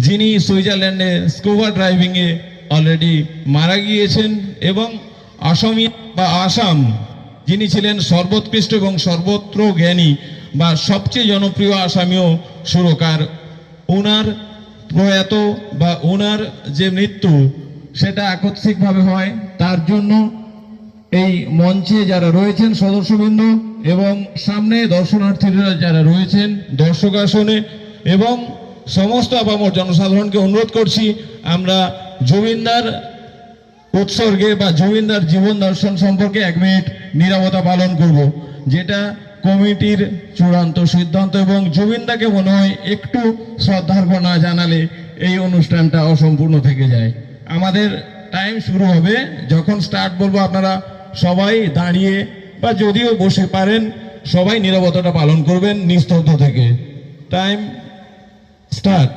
যিনি সুইজারল্যান্ডে scuba ড্রাইভিংয়ে already মারা গিয়েছেন, এবং আসামি বা আসাম যিনি ছিলেন সর্বোৎকৃষ্ট এবং সর্বত্র জ্ঞানী বা সবচেয়ে জনপ্রিয় আসামীয় সুরকার, ওনার প্রয়াত বা ওনার যে মৃত্যু সেটা আকস্মিকভাবে হয়। তার জন্য এই মঞ্চে যারা রয়েছেন সদস্যবৃন্দ এবং সামনে দর্শনার্থীরা যারা রয়েছেন দর্শক আসনে এবং সমস্ত আপামর জনসাধারণকে অনুরোধ করছি, আমরা জুবিনদার উৎসর্গে বা জুবিনদার জীবন দর্শন সম্পর্কে 1 মিনিট নীরবতা পালন করব, যেটা কমিটির চূড়ান্ত সিদ্ধান্ত। এবং জুবিনদাকে মনে হয় একটু শ্রদ্ধার্ঘ্য না জানালে এই অনুষ্ঠানটা অসম্পূর্ণ থেকে যায়। আমাদের টাইম শুরু হবে, যখন স্টার্ট বলবো আপনারা সবাই দাঁড়িয়ে বা যদিও বসে পারেন সবাই নীরবতাটা পালন করবেন নিস্তব্ধ থেকে। Time start.